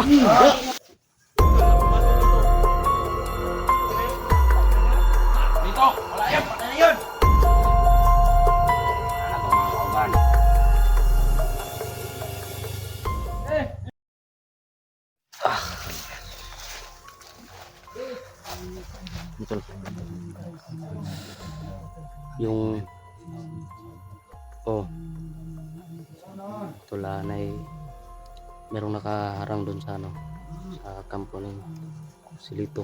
Dito! Wala yan! Patay na yun! Ano to mga kauban? Ito. Yung tulanay merong nakaharang doon sa sa kampo ng Silito.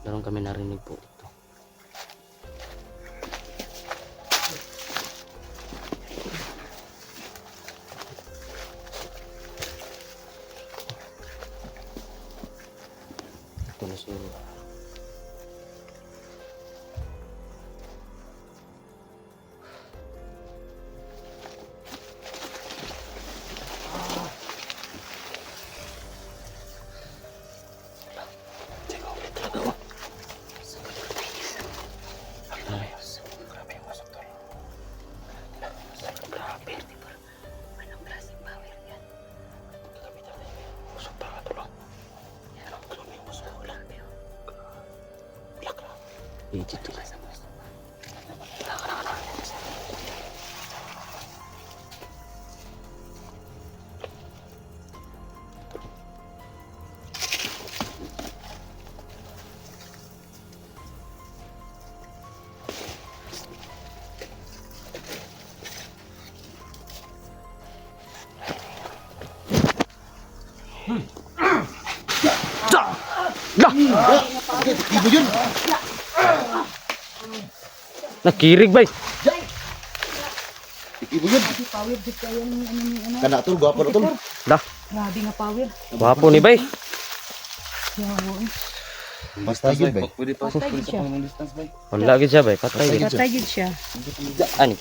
Meron kami narinig po ito. Ito na siguro. Ibu yun. Nakirig bay. Ibu yun. Power di kayo ng ano. Kana tol, gwapo na tol. Dah, Grabe nga power. gwapo ni bay. Yawa. Basta yun bay. Patay gid siya. Wala gid siya bay, patay gid. Patay gid siya.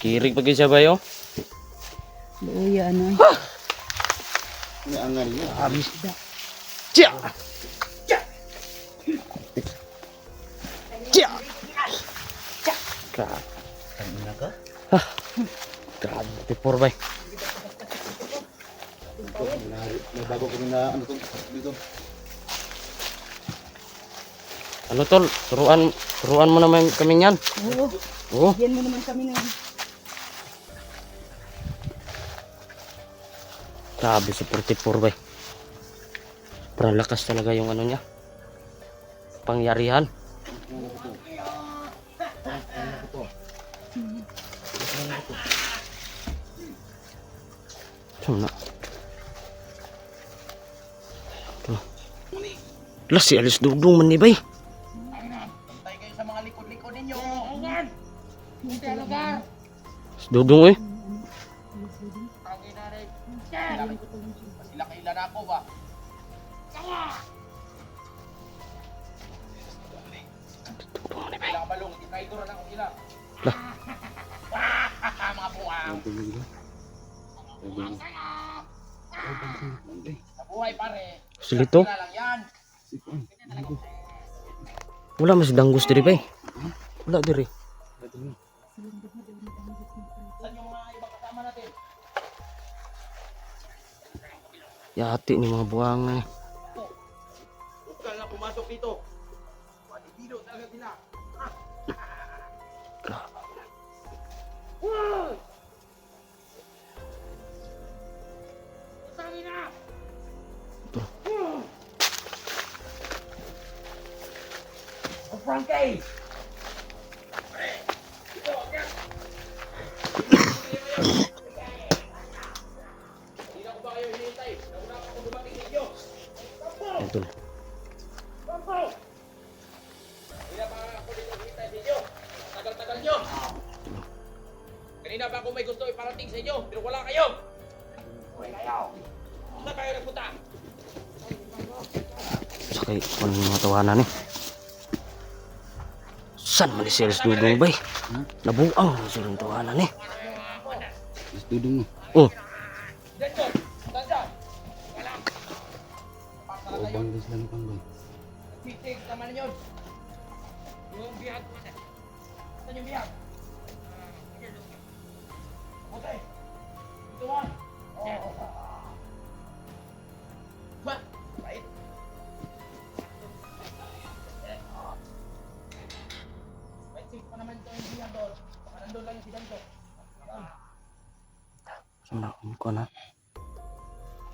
Kirig pa gid siya bay oh. Luya ano. Ini angan niya. Habis. Cia. Cia. Grabe. Ano ka? Grabe, tipor bay. May bago kami na ano tol dito. Ano tol, turuan mo naman kami yan. Oo. Oo. Yan mo naman kami ng Grabe, super tipor bay. Sobrang lakas talaga yung ano niya. Pangyarihan. Sana. Lah si Alis Dudung man ni bay. Bantay kayo sa mga likod-likod ninyo. Ayan. Hindi lugar. Si Dudung eh. Tangin na rin. Sila kailan ako ba? Dudung man ni bay. Kailangan balong. Hindi kayo na ako sila. Lah. Mga buwang. Nabuhay pare. Silito. Kailan lang yan. Wala mas dangus diri bay. Wala diri. Saan yung mga ibang kasama natin? Yati ni mga buwangan. Ukal na pumasok dito. Panibido talaga sila. Tangin na! Frankie! Hindi na ko ba kayo hinihintay? Nauna ako dumating ninyo. Ito. Hindi na ba ako dito hinihintay ninyo? Tagal-tagal nyo. Kanina ba ako may gusto iparating sa inyo? Pero wala kayo. Uy kayo. Saan kayo nagpunta? Sakay kon mga tawanan eh. San man si Alis Dudung bay? Nabuang man silang tawanan eh. Dudung mo. Oh, Dito! Saan dyan? O bangis lang pang bay. Titig naman yun. Yung bihag. Saan yung bihag? Puti. Ito man. pa naman ito yung biyan doon. Baka nandun lang yung si Danto. Sana ko na.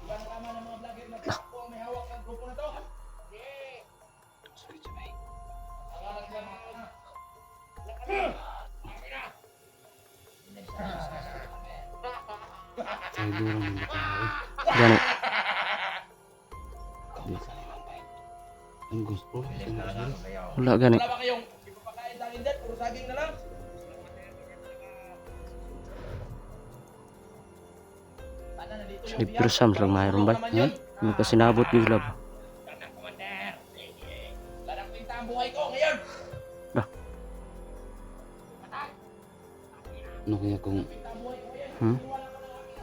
Iba na tama ng mga vlogger na ako ang may hawak ng grupo na to. Yeah. Alam sila mga na. Sa durang ng bakal. Gani. Ang gusto. Wala gani. Wala ba kayong ipapakain sa akin dyan? Puro saging na lang. Sana nandito yung Slipper Sam lang mayroon ba? naman yun. Hindi pa sinabot yung lab. Sana, Commander. Sige. Larang pinta ang buhay ko ngayon. Ano kaya kung Pinta ang buhay ko ngayon. Hmm?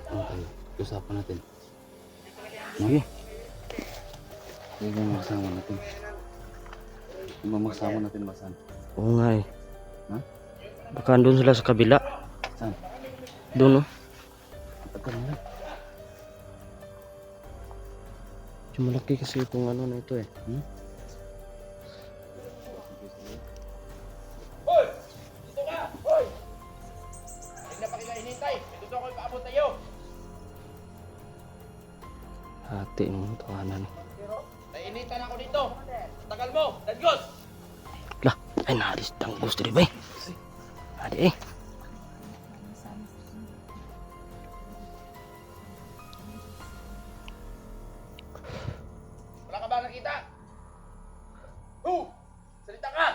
ano tayo? Usapan natin. Sige. Kaya kung magsama natin. Kung magsama natin ba saan? Oo nga eh. Ha? Baka andun sila sa kabila. Saan? Doon oh. Tagal na. Medyo malaki kasi itong ano na ito eh. Hoy! Dito ka! Hoy! Hindi na pa kita hinintay. May gusto ko ipaabot tayo. Hati ng tawanan. Nainitan ako dito. Tagal mo. Dagos! Lah, ay naris tang gusto rin ba eh. Adi eh. Wala ka ba nakita? Salita ka!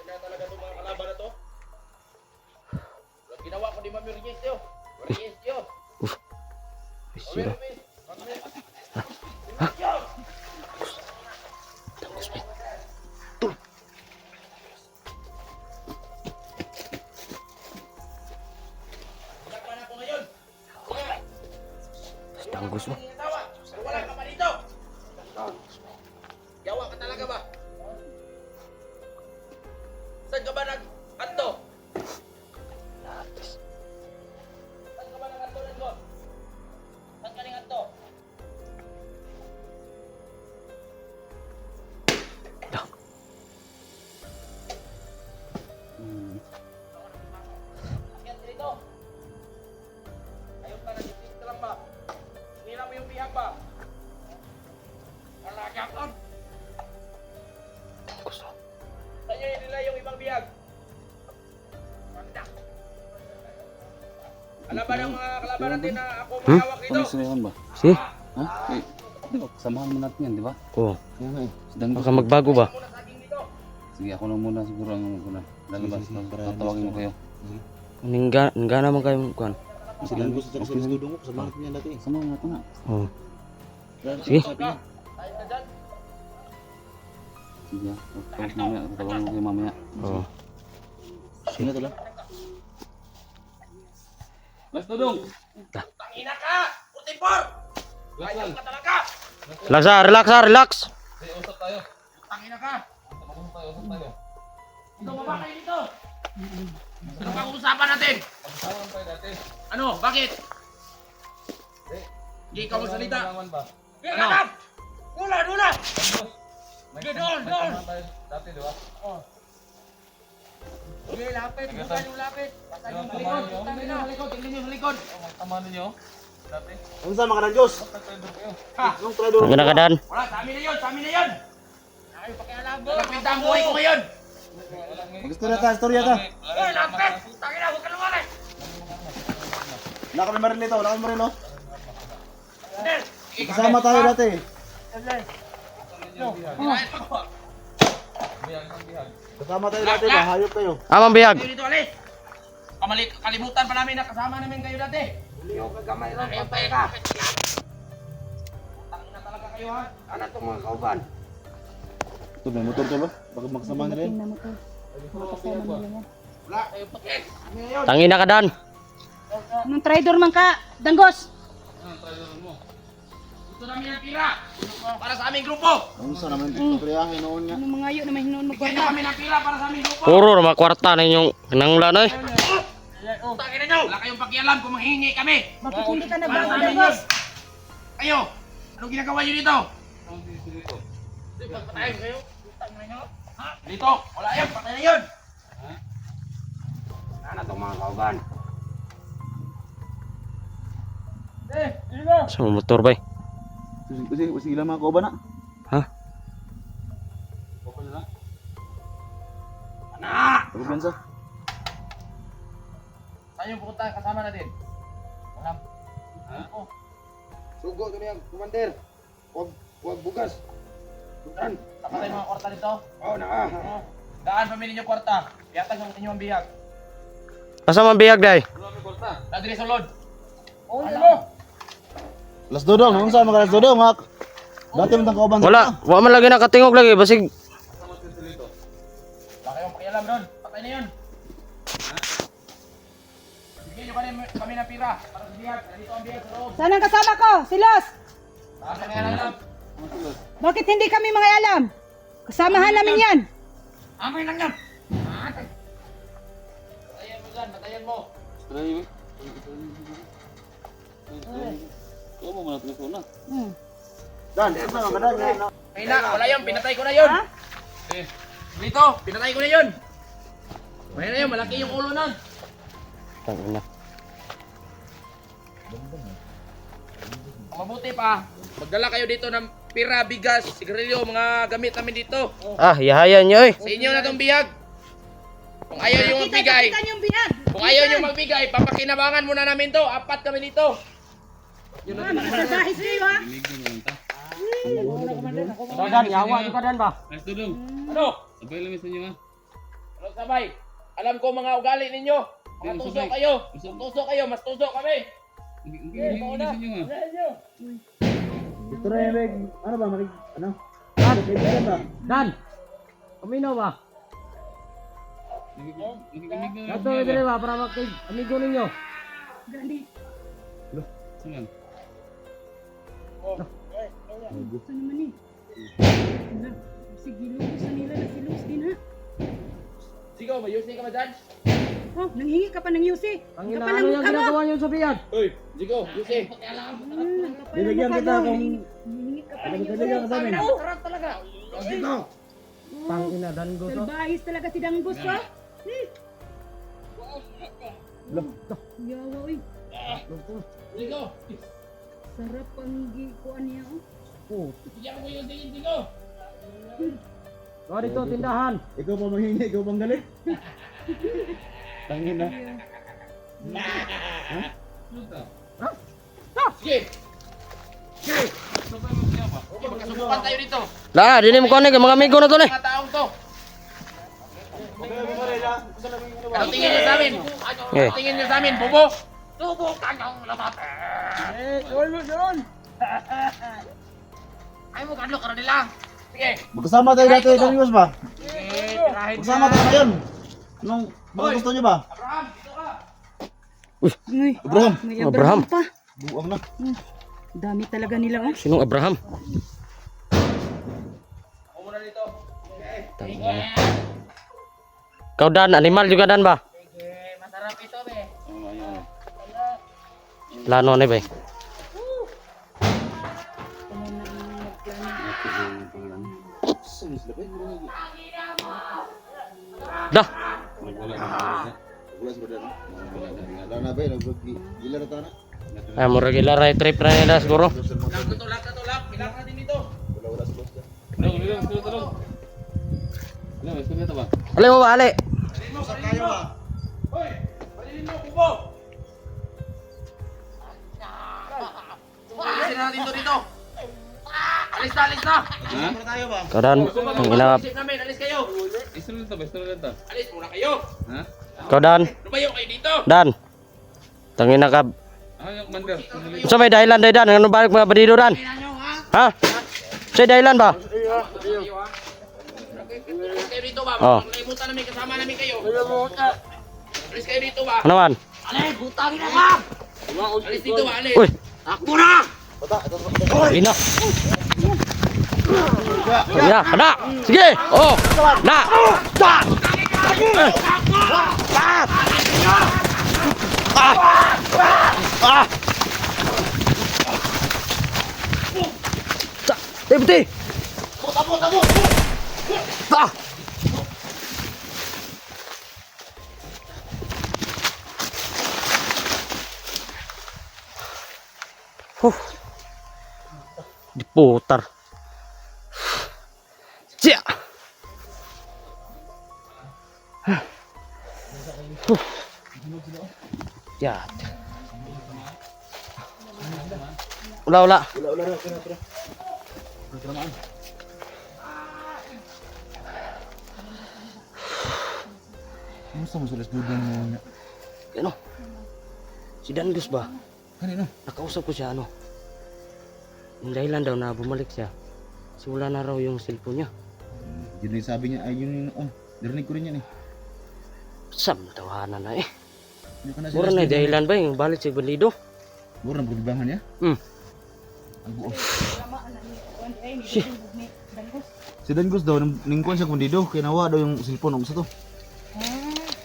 Kaya talaga itong mga kalaban na to. Walang ginawa ko di Mamirigistyo. Mamirigistyo. Ay, sira. Tangos ba? Nagpan ako ngayon. Tangos ba? Pero wala ka pa dito. Yawa ka talaga ba? Saan ka ba nag-anto? Saan ka ba nag-anto, Dango? Saan ka nag-anto? Akyat ka dito. Ayaw ka, nag-isip ka lang ba? Hinila mo yung bihag ba? Talaga ka. Tangos ba? Saan nyo nila yung ibang bihag? Manda. Alam ba ng mga kalaban natin na ako may hawak dito? Pag-israyan ba? Sige. Ha? Eh, di ba? Samahan mo natin yan, di ba? Oo. Kaya nga eh. Si Dango. Baka magbago ba? Muna saging dito. Sige, ako lang muna siguro ang muna. Lalabas. Tatawagin mo kayo. Ningga naman kayo kuan. Si Dango sa si Dudong ko. Samahan natin yan dati. Samahan natin na. Oo. Sige. Ayos na dyan. Sige. Tapos mamaya. Tatawagin mo kayo mamaya. Oo. Sige na to lang. Tangina ka! Putipor! Ayaw ka talaga! Relax relax. Tangina ka! Ito baba kayo dito! Ano bang usapan natin? Ano? Bakit? Hindi ikaw magsalita. Hindi ka lang! Dula! Sige, doon! Sige, lapit. Bukan yung lapit. Patay yung likod. Tingnan nyo sa likod. Tingnan nyo sa likod. Ano sa mga Danggos? Ha? Ang ginakadan. Wala, sa amin na yun. Sa amin na yun. Ayaw pakialam. Napinta ang buhay ko ngayon. Gusto na ta, istorya ta. Ay, lapit. Tangina, huwag ka lumakas. Wala kami maril nito, wala kami maril no? Sandel. Kasama tayo dati. Kasama tayo dati ba? Hayop kayo. Amang biyag. Kayo dito, alis. Kalimutan pa namin na kasama namin kayo dati. Ayaw pa ka. Tangina talaga kayo ha. Ano itong mga kauban? Ito may motor to ba? Baka makasama nila yun. Tingnan mo to. Makasama nila yan. Wala, kayo pakit. Ano yun? Tangina ka dan. Anong traitor man ka? Danggos! Gusto namin ang pira. Para sa aming grupo. Ano sa naman ito priyahe noon nga? Anong mga yun na may hinuon mo Bigyan nyo kami ng pira para sa aming grupo. Puro na mga kwarta na inyong nangulan eh. Tangina nyo. Wala kayong pakialam kung manghingi kami. Bakit hindi ka Para nagbago, sa amin yun. Danggos? Kayo, anong ginagawa nyo dito? Patayin kayo. Dito, wala yan, patay na yun. Sana itong mga kauban. Sa motor bay. Sige lang mga kauban na. Ha? Kauban na. Anak! Pagkubensa. Saan yung pupunta kasama natin? Alam. Oh. Sugo to niya, Commander. Huwag bugas. Bukan. Tapatay mga kwarta dito. Oh, naa. Daan pamilya niyo kwarta. Yatag ng inyong bihag. Asa man biyag day? Dadri sulod. Oh, ano? Las dodong, nung saan mga las dodong ha? Dati man tang kauban. Wala, wa man lagi nakatingog lagi basig. Wala kayong pakialam doon. Patay na yun. Bigyan niyo kami ng pira para sa bihag. Nandito ang bihag sa loob. Saan ang kasama ko? Si Los! Para sa mga alam. Bakit hindi kami mga alam? Kasamahan namin yan. Amoy lang yan. Batayan mo dyan, batayan mo. Kau mau mana tulis na? Hmm. Ay na, wala yun. Pinatay ko na yun. Ha? Dito, pinatay ko na yun. May na yun, malaki yung ulo nun. Tangina. Mabuti pa, magdala kayo dito ng pira, bigas, sigarilyo, mga gamit namin dito. Ah, yahayan nyo eh. Sa inyo na itong bihag. Kung ayaw nyo magbigay, Kita yung bihag. kung ayaw nyo magbigay, papakinabangan muna namin to. 4 kami dito. Masasahis kayo ha? Dan, yawa juga dan ba? Ano? Sabay lang sa inyo ha. Ano sabay? Alam ko mga ugali ninyo. Mga tuso kayo. Kung tuso kayo, mas tuso kami. Ito na yung ano ba, malig, ano? Dan. Kamino ba? Ato dire ba para makig amigo ninyo. Gandhi. Saan? Saan naman eh? Wala. Sige, lubusan nila na si Luz din ha? Sigaw, mayusin ka ba dyan? Oh, nanghingi ka pa ng yusi. Ang Ang kapal inaano ng yung mukha mo. ginagawa nyo sa biyag? Uy, sigaw, yusi. Ang kapal ng Bibigyan mukha kita mo. kung Nanghingi ka pa ng bibigyan ka sa amin. yusi. Sarap talaga. Tangina dan go to. Salbahis talaga si Danggos ha? Yawa uy. Sigaw. Sarap ang gikuan niya oh. Bigyan mo yung sigaw. Go dito tindahan. ikaw pa manghingi, ikaw pang galit. Tangin na. Sige. Sige. Okay, magkasubukan tayo dito. Lah, dini mo konek mga amigo na to ni. Mga taong to. Ano tingin niyo sa amin? Eh. Ano tingin niyo sa amin? Bubo? Subukan yung lamate. Ay mo kadlo ka na nila. Sige. Magkasama tayo dati, Darius ba? Tirahin Magkasama tayo ngayon. Anong mga gusto niyo ba? Abraham, dito ka. Uy, Abraham. may Abraham. Abraham pa. Buwang na. Dami talaga nila oh. Sinong Abraham? Ako muna dito. Tangina. Kau dan animal juga dan ba? Masarap ito, be. Lano ni ba? Dah. Wala na ba, nag-gila na tayo na. Ay mo regular ay trip na nila siguro. Lang to, lang. Pilang natin dito. Wala sa boss dyan. Ali mo ba ali? Usap tayo ba? Hoy, palilin mo, bubo. Alisin natin to dito. Alis na. Usap tayo ba? Kau dan ang inap. Isip namin, alis kayo. Alis muna kayo. Kau dan Lumayo kayo dito. dan. Tangina ka. Sa may dahilan dan ano balik mga bandido dan? Ha? Sa dahilan ba? Alis kayo dito ba? Oh. Nakalimutan namin, kasama namin kayo. Alis kayo dito ba? Ano man? Alis, butangin na ba? Alis dito ba, alis? Uy, Takbo na! ina. Ya, ada. Sige. Oh. Na. Da. Ah. Putih. Ah! Diputar. Cia. Ya. Wala. Musta mo sulas dudong mo? Ano? Si Dangus ba? Kanino? Nakausap ko siya ano. Yung dahilan daw na bumalik siya. Kasi wala na raw yung cellphone niya. Yun yung sabi niya, ay yun yung, narinig ko rin yan eh. Sam, tawanan na eh. Hindi ka na Mura na dahilan ba yung balik si Balido? Mura na pagbibangan niya? Ang buo. Lama na ni kuan ay ni dudong ni Dangus. Si Dangus daw, ningkuan siya kundido, kaya nawa daw yung cellphone o sa to.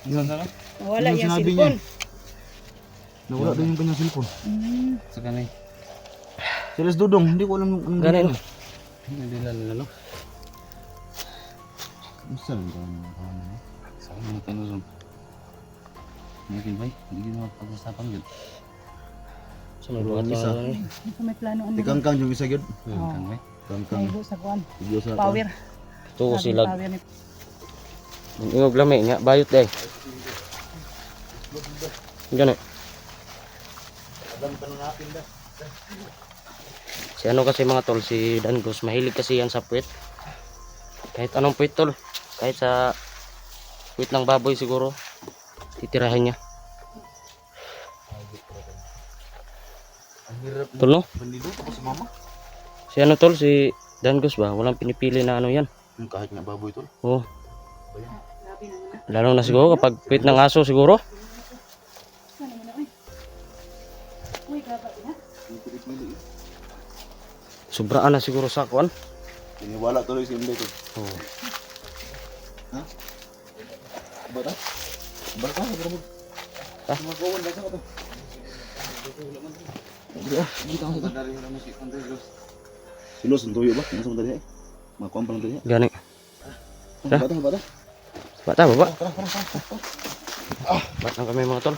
Yun. Wala Yun ang yung sinabi cellphone. Nawala daw yung kanyang cellphone. Sa kanay. Si Les Dudong, hindi ko alam yung Ganun. Hindi lalo. Masa lang daw yung kawan mo? Saan mo tinulong? Mungkin ba? Hindi ko mapag-usapan yun. Sa may buhat Isa. na eh. Ito may plano ano. Tikangkang yung isa yun. Kan ba? Kangkang. Naigo sa kuan. Video sa Power. Ito Sabi sila. power ni Ingog lami nga. Bayot day. Ganun. Si ano kasi mga tol, si Dangus, mahilig kasi yan sa puwit. Kahit anong puwit tol. Kahit sa puwit ng baboy siguro. Titirahin niya. Tol no? Bandido, tapos si mama. Si ano tol, si Dangus ba? Walang pinipili na ano yan. Kahit nga baboy tol. Oo. Grabe naman na. Lalo na siguro kapag puwit ng aso siguro. Ano na oy. Uy, grabe na. Sobraan na siguro sa kuan. Iniwala tuloy si Imbe tol. Oo. Bata? Bata, bro. Ha? Magawan ba sa to? Silos, ang tuyo ba? Nasa mga tali eh? Mga kuwan pa lang tali eh? Gani. Bata, bata. Bata baba. Bat na kami mga tol.